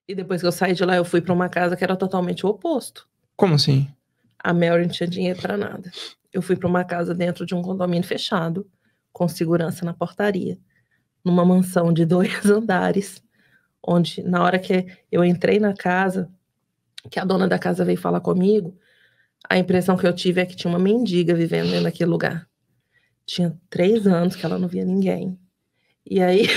E depois que eu saí de lá, eu fui pra uma casa que era totalmente o oposto. Como assim? A Mary não tinha dinheiro pra nada. Eu fui pra uma casa dentro de um condomínio fechado, com segurança na portaria, numa mansão de 2 andares, onde na hora que eu entrei na casa, que a dona da casa veio falar comigo, a impressão que eu tive é que tinha uma mendiga vivendo dentro daquele lugar. Tinha 3 anos que ela não via ninguém. E aí,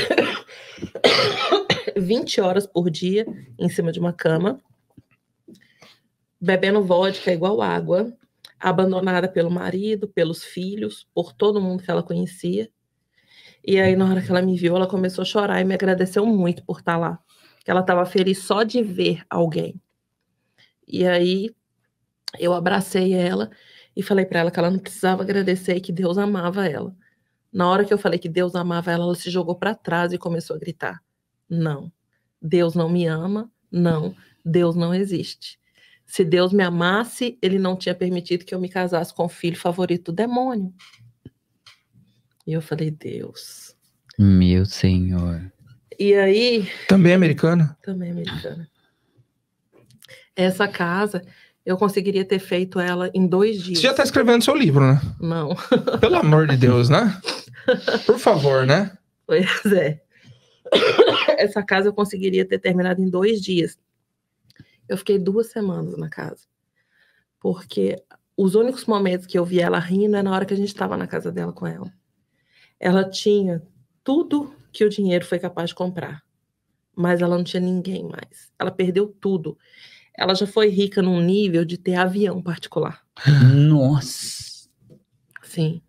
20 horas por dia, em cima de uma cama, bebendo vodka igual água, abandonada pelo marido, pelos filhos, por todo mundo que ela conhecia. E aí, na hora que ela me viu, ela começou a chorar e me agradeceu muito por estar lá. Que ela estava feliz só de ver alguém. E aí, eu abracei ela e falei para ela que ela não precisava agradecer e que Deus amava ela. Na hora que eu falei que Deus amava ela, ela se jogou para trás e começou a gritar: não, Deus não me ama, não, Deus não existe. Se Deus me amasse, ele não tinha permitido que eu me casasse com o filho favorito do demônio. E eu falei: Deus. Meu Senhor. E aí... Também americana? Também americana. Essa casa, eu conseguiria ter feito ela em 2 dias. Você já tá escrevendo seu livro, né? Não. Pelo amor de Deus, né? Por favor, né? Pois é. Essa casa eu conseguiria ter terminado em 2 dias. Eu fiquei 2 semanas na casa. Porque os únicos momentos que eu vi ela rindo é na hora que a gente estava na casa dela com ela. Ela tinha tudo que o dinheiro foi capaz de comprar. Mas ela não tinha ninguém mais. Ela perdeu tudo. Ela já foi rica num nível de ter avião particular. Nossa. Sim.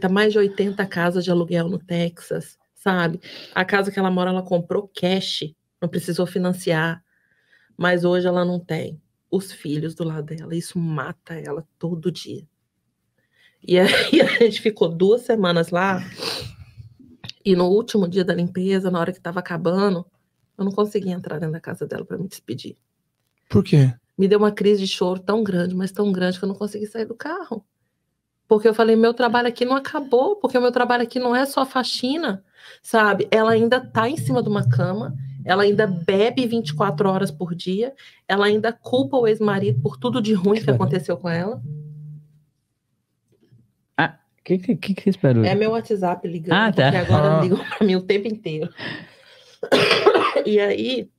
Mais de 80 casas de aluguel no Texas, sabe? A casa que ela mora, ela comprou cash, não precisou financiar. Mas hoje ela não tem os filhos do lado dela. Isso mata ela todo dia. E aí a gente ficou 2 semanas lá. E no último dia da limpeza, na hora que estava acabando, eu não conseguia entrar dentro da casa dela para me despedir. Por quê? Me deu uma crise de choro tão grande, mas tão grande que eu não consegui sair do carro. Porque eu falei, meu trabalho aqui não acabou, porque o meu trabalho aqui não é só faxina, sabe? Ela ainda tá em cima de uma cama, ela ainda bebe 24 horas por dia, ela ainda culpa o ex-marido por tudo de ruim que aconteceu com ela. Ah, que esse barulho? É meu WhatsApp ligando, Ah, tá. porque agora ligam pra mim o tempo inteiro. E aí,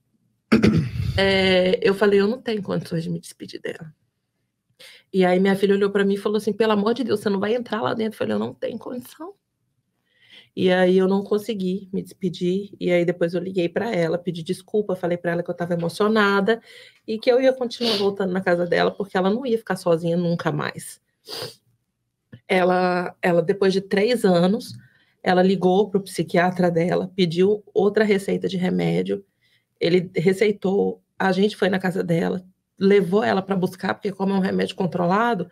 eu falei, eu não tenho condições de me despedir dela. E aí minha filha olhou pra mim e falou assim, pelo amor de Deus, você não vai entrar lá dentro? Eu falei, eu não tenho condição. E aí eu não consegui me despedir, e aí depois eu liguei pra ela, pedi desculpa, falei pra ela que eu tava emocionada e que eu ia continuar voltando na casa dela, porque ela não ia ficar sozinha nunca mais. Ela depois de 3 anos, ela ligou pro psiquiatra dela, pediu outra receita de remédio, ele receitou, a gente foi na casa dela, levou ela para buscar, porque como é um remédio controlado,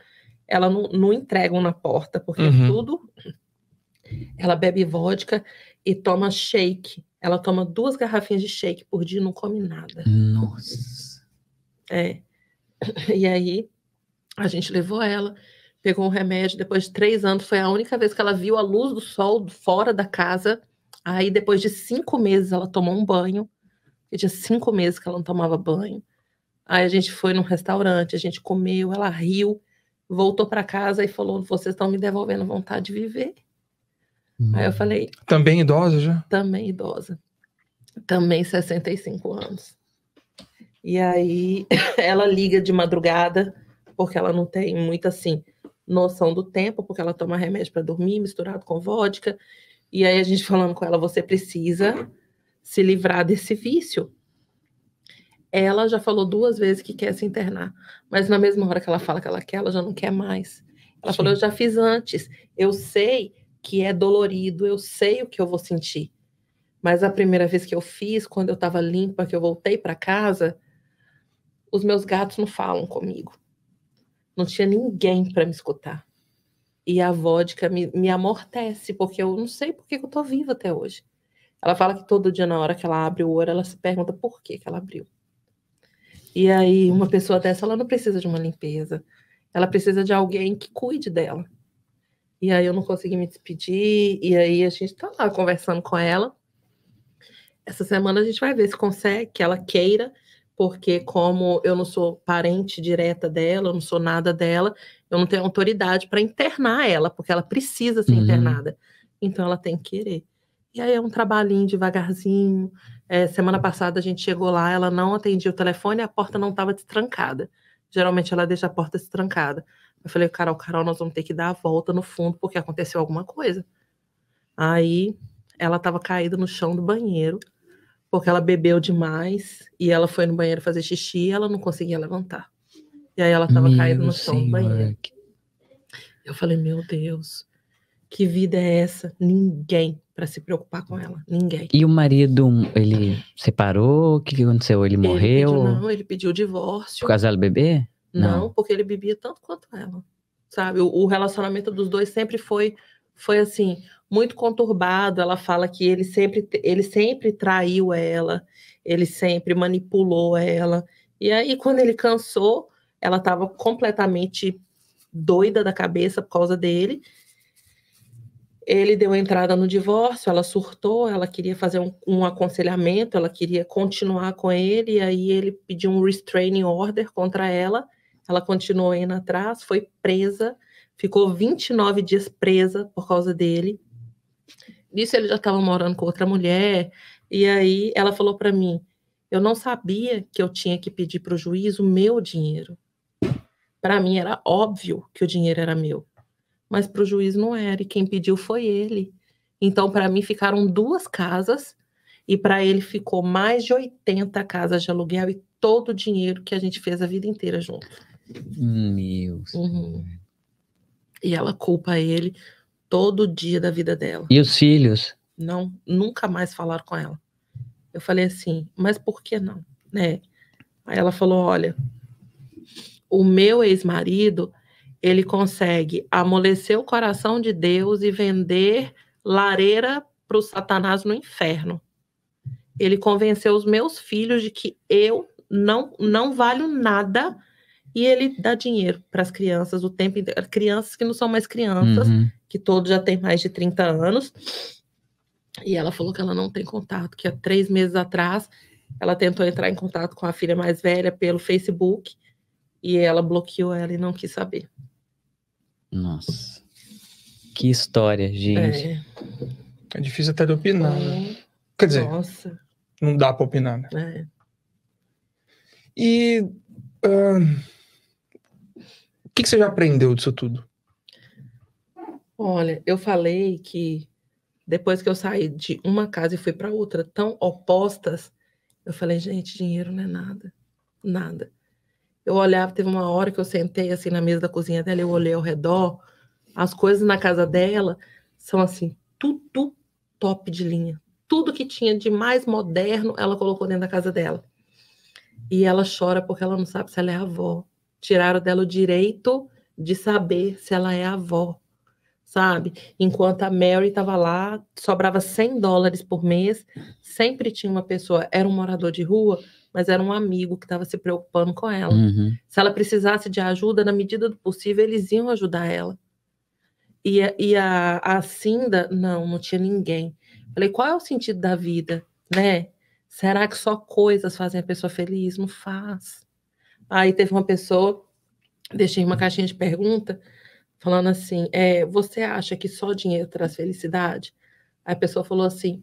ela não entregam na porta, porque é tudo... Ela bebe vodka e toma shake. Ela toma 2 garrafinhas de shake por dia e não come nada. Nossa. E aí, a gente levou ela, pegou um remédio. Depois de 3 anos, foi a única vez que ela viu a luz do sol fora da casa. Aí, depois de 5 meses, ela tomou um banho. E tinha 5 meses que ela não tomava banho. Aí a gente foi num restaurante, a gente comeu, ela riu, voltou para casa e falou, vocês estão me devolvendo vontade de viver. Aí eu falei... Também idosa já? Também idosa. Também 65 anos. E aí ela liga de madrugada, porque ela não tem muita, assim, noção do tempo, porque ela toma remédio para dormir, misturado com vodka. E aí a gente falando com ela, você precisa se livrar desse vício. Ela já falou 2 vezes que quer se internar, mas na mesma hora que ela fala que ela quer, ela já não quer mais. Ela falou, eu já fiz antes, eu sei que é dolorido, eu sei o que eu vou sentir. Mas a primeira vez que eu fiz, quando eu estava limpa, que eu voltei para casa, os meus gatos não falam comigo. Não tinha ninguém para me escutar. E a vodka me amortece, porque eu não sei por que eu tô viva até hoje. Ela fala que todo dia, na hora que ela abre o olho, ela se pergunta por que ela abriu. E aí, uma pessoa dessa, ela não precisa de uma limpeza. Ela precisa de alguém que cuide dela. E aí eu não consegui me despedir, e aí a gente tá lá conversando com ela. Essa semana a gente vai ver se consegue, que ela queira, porque como eu não sou parente direta dela, eu não sou nada dela, eu não tenho autoridade para internar ela, porque ela precisa ser internada. Então ela tem que querer. E aí é um trabalhinho devagarzinho. Semana passada a gente chegou lá, ela não atendia o telefone e a porta não estava destrancada. Geralmente ela deixa a porta destrancada. Eu falei, Carol, nós vamos ter que dar a volta no fundo, porque aconteceu alguma coisa. Aí ela estava caída no chão do banheiro, porque ela bebeu demais, e ela foi no banheiro fazer xixi e ela não conseguia levantar. E aí ela estava caída no chão do banheiro. Eu falei, meu Deus, que vida é essa? Ninguém para se preocupar com ela, ninguém. E o marido, ele separou? O que aconteceu? Ele morreu? Ele pediu divórcio. Por causa dela beber? Não, porque ele bebia tanto quanto ela, sabe? O relacionamento dos dois sempre foi assim, muito conturbado. Ela fala que ele sempre traiu ela, ele sempre manipulou ela. E aí, quando ele cansou, ela estava completamente doida da cabeça por causa dele. Ele deu entrada no divórcio, ela surtou, ela queria fazer um aconselhamento, ela queria continuar com ele, e aí ele pediu um restraining order contra ela. Ela continuou indo atrás, foi presa, ficou 29 dias presa por causa dele. Nisso ele já estava morando com outra mulher, e aí ela falou para mim, eu não sabia que eu tinha que pedir para o juiz o meu dinheiro. Para mim era óbvio que o dinheiro era meu, mas para o juiz não era, e quem pediu foi ele. Então, para mim, ficaram 2 casas, e para ele ficou mais de 80 casas de aluguel e todo o dinheiro que a gente fez a vida inteira junto. Meu Senhor. E ela culpa ele todo dia da vida dela. E os filhos? Não, nunca mais falaram com ela. Eu falei assim, mas por que não? Né? Aí ela falou, olha, o meu ex-marido, ele consegue amolecer o coração de Deus e vender lareira para o Satanás no inferno. Ele convenceu os meus filhos de que eu não valho nada, e ele dá dinheiro para as crianças o tempo inteiro. Crianças que não são mais crianças, que todos já têm mais de 30 anos. E ela falou que ela não tem contato, que há 3 meses atrás ela tentou entrar em contato com a filha mais velha pelo Facebook, e ela bloqueou ela e não quis saber. Nossa. Que história, gente. É difícil até de opinar, né? Quer dizer, nossa, não dá pra opinar, né? é. E o que você já aprendeu disso tudo? Olha, eu falei que depois que eu saí de uma casa e fui para outra, tão opostas, eu falei, gente, dinheiro não é nada. Nada. Eu olhava, teve uma hora que eu sentei assim na mesa da cozinha dela, eu olhei ao redor, as coisas na casa dela são assim, tudo top de linha. Tudo que tinha de mais moderno, ela colocou dentro da casa dela. E ela chora porque ela não sabe se ela é avó. Tiraram dela o direito de saber se ela é avó, sabe? Enquanto a Mary estava lá, sobrava $100 por mês, sempre tinha uma pessoa, era um morador de rua, mas era um amigo que estava se preocupando com ela. Se ela precisasse de ajuda, na medida do possível, eles iam ajudar ela. E a Cinda, não tinha ninguém. Falei, qual é o sentido da vida, né? Será que só coisas fazem a pessoa feliz? Não faz. Aí teve uma pessoa, deixei uma caixinha de pergunta, falando assim, você acha que só dinheiro traz felicidade? Aí a pessoa falou assim,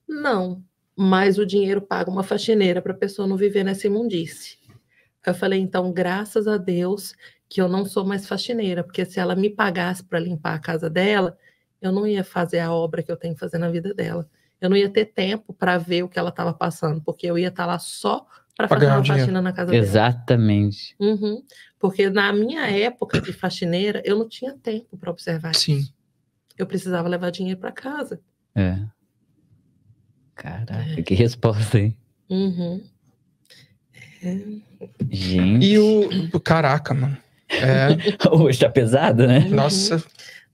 não, mas o dinheiro paga uma faxineira para a pessoa não viver nessa imundície. Eu falei, então, graças a Deus que eu não sou mais faxineira, porque se ela me pagasse para limpar a casa dela, eu não ia fazer a obra que eu tenho que fazer na vida dela. Eu não ia ter tempo para ver o que ela estava passando, porque eu ia estar lá só para fazer uma faxina na casa dela. Exatamente. Porque na minha época de faxineira, eu não tinha tempo para observar isso. Eu precisava levar dinheiro para casa. Caraca, que resposta, hein? Gente. E o caraca, mano. Hoje tá pesado, né? Nossa.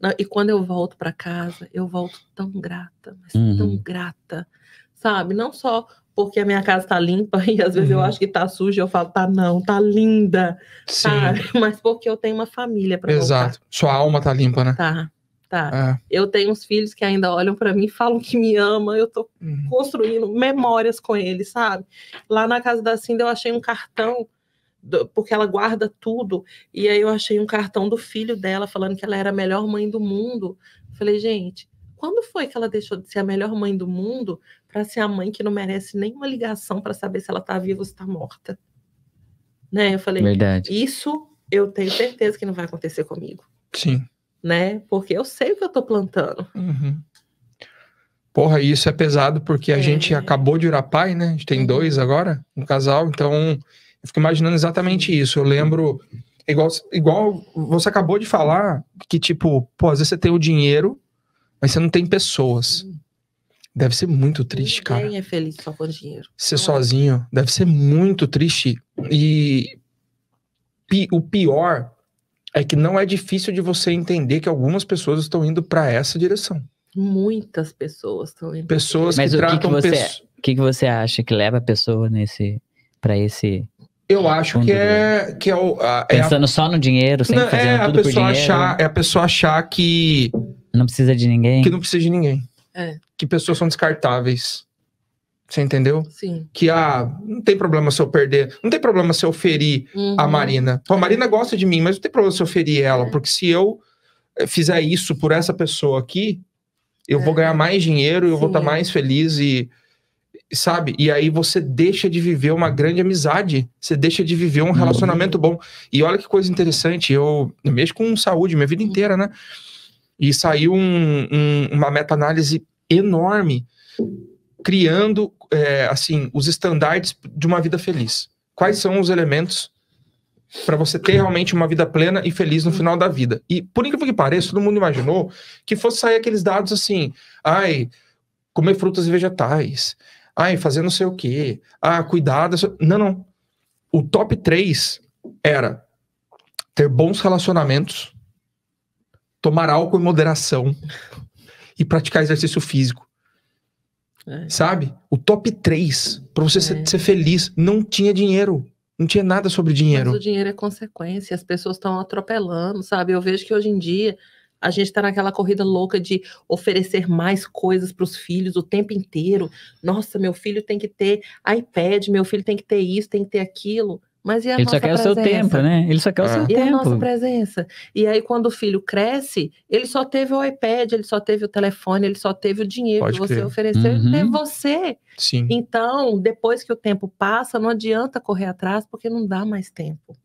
Não, e quando eu volto para casa, eu volto tão grata, mas tão grata, sabe? Não só porque a minha casa tá limpa e às vezes eu acho que tá suja, eu falo, tá linda, sabe? Mas porque eu tenho uma família para voltar. Exato. Sua alma tá limpa, né? Tá. tá? Eu tenho uns filhos que ainda olham pra mim e falam que me amam, eu tô construindo memórias com eles, sabe? Lá na casa da Cinda eu achei um cartão, porque ela guarda tudo, e aí eu achei um cartão do filho dela falando que ela era a melhor mãe do mundo. Falei, gente, quando foi que ela deixou de ser a melhor mãe do mundo para ser a mãe que não merece nenhuma ligação para saber se ela tá viva ou se tá morta? Né? Eu falei, Verdade. isso eu tenho certeza que não vai acontecer comigo. Sim. Né? Porque eu sei o que eu tô plantando. Porra, isso é pesado porque a gente acabou de virar pai, né? A gente tem 2 agora, um casal, então eu fico imaginando exatamente isso. Eu lembro, igual você acabou de falar, que tipo, pô, às vezes você tem o dinheiro, mas você não tem pessoas. Deve ser muito triste, cara. Ninguém é feliz só com dinheiro. Ser sozinho deve ser muito triste. E o pior é que não é difícil de você entender que algumas pessoas estão indo pra essa direção. Muitas pessoas estão indo. Pessoas Mas que o tratam... que que você acha que leva a pessoa pra esse... Eu acho que é Pensando só no dinheiro, sempre fazendo tudo por dinheiro. É a pessoa achar que... Não precisa de ninguém. Que não precisa de ninguém. É. Que pessoas são descartáveis. Você entendeu? Sim. Que, não tem problema se eu perder. Não tem problema se eu ferir a Marina. Pô, a Marina gosta de mim, mas não tem problema se eu ferir ela. Porque se eu fizer isso por essa pessoa aqui, eu vou ganhar mais dinheiro, eu vou estar mais feliz e... Sabe? E aí você deixa de viver uma grande amizade. Você deixa de viver um relacionamento bom. E olha que coisa interessante. Eu mexo com saúde minha vida inteira, né? E saiu uma meta-análise enorme, criando, assim, os estandartes de uma vida feliz. Quais são os elementos para você ter realmente uma vida plena e feliz no final da vida? E, por incrível que pareça, todo mundo imaginou que fosse sair aqueles dados assim, comer frutas e vegetais, fazer não sei o quê, cuidar da sua... Não. O top 3 era ter bons relacionamentos, tomar álcool em moderação e praticar exercício físico. Sabe? O top 3 pra você ser feliz não tinha dinheiro. Não tinha nada sobre dinheiro. Mas o dinheiro é consequência. As pessoas estão atropelando, sabe? Eu vejo que hoje em dia a gente tá naquela corrida louca de oferecer mais coisas pros filhos o tempo inteiro. Nossa, meu filho tem que ter iPad, meu filho tem que ter isso, tem que ter aquilo. Mas e a Ele nossa só quer presença? o seu tempo, né? Ele só quer o seu E tempo. a nossa presença? E aí, quando o filho cresce, ele só teve o iPad, ele só teve o telefone, ele só teve o dinheiro que você ofereceu, ele teve você. Sim. Então, depois que o tempo passa, não adianta correr atrás, porque não dá mais tempo.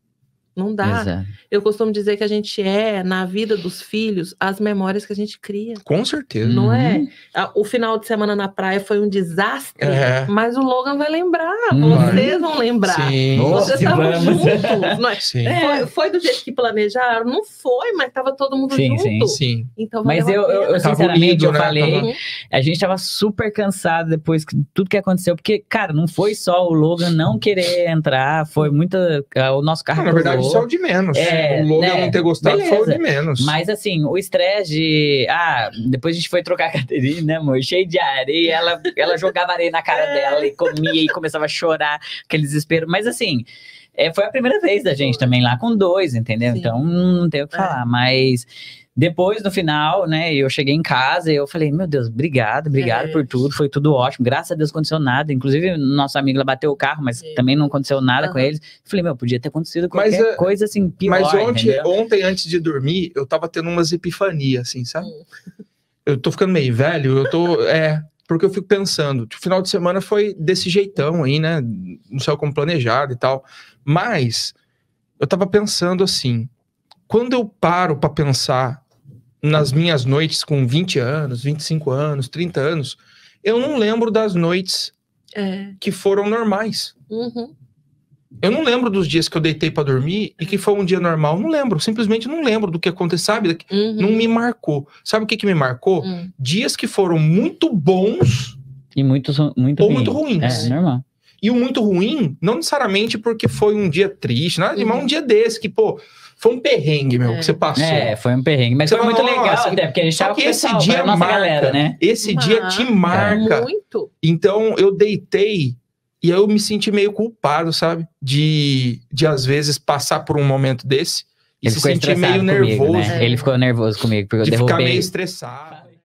Não dá. Exato. Eu costumo dizer que a gente na vida dos filhos, as memórias que a gente cria. Com certeza. Não é? O final de semana na praia foi um desastre, mas o Logan vai lembrar. Vocês vão lembrar. Sim. Vocês estavam juntos. Não é? Sim. Foi do jeito que planejaram? Não foi, mas estava todo mundo junto. Sim. Então, mas eu sinceramente, unido, eu né? falei, a gente tava super cansado depois que tudo que aconteceu, porque, cara, não foi só o Logan não querer entrar, foi muita... O nosso carro na verdade, isso é o de menos. O Logan não ter gostado foi o de menos. Mas assim, o estresse de... depois a gente foi trocar a Caterine, né, amor? Cheio de areia, ela jogava areia na cara dela e comia e começava a chorar, aquele desespero. Mas assim, foi a primeira vez da gente também lá com 2, entendeu? Sim. Então não tem o que falar, mas... Depois, no final, né, eu cheguei em casa e eu falei, meu Deus, obrigado por tudo, foi tudo ótimo, graças a Deus não aconteceu nada, inclusive nosso amigo lá bateu o carro, mas também não aconteceu nada com eles. Eu falei, podia ter acontecido qualquer coisa assim, pior. Mas ontem, antes de dormir, eu tava tendo umas epifanias, assim, sabe? Eu tô ficando meio velho, porque eu fico pensando, o final de semana foi desse jeitão aí, né, não sei como planejado e tal, mas eu tava pensando assim, quando eu paro pra pensar nas minhas noites com 20 anos, 25 anos, 30 anos, eu não lembro das noites que foram normais. Eu não lembro dos dias que eu deitei pra dormir e que foi um dia normal. Não lembro, simplesmente não lembro do que aconteceu, sabe? Não me marcou. Sabe o que me marcou? Dias que foram muito bons e muito ruins. É, normal. E o muito ruim, não necessariamente porque foi um dia triste, nada de mal, um dia desse que, foi um perrengue, que você passou. Foi um perrengue, mas foi muito legal, até porque a gente tava com esse dia a nossa marca, galera, né? Esse dia te marca. Muito. Então, eu deitei e eu me senti meio culpado, sabe? De às vezes, passar por um momento desse Ele se ficou sentir estressado meio comigo, nervoso. né? Ele ficou nervoso comigo, porque eu De ficar derrubei. meio estressado.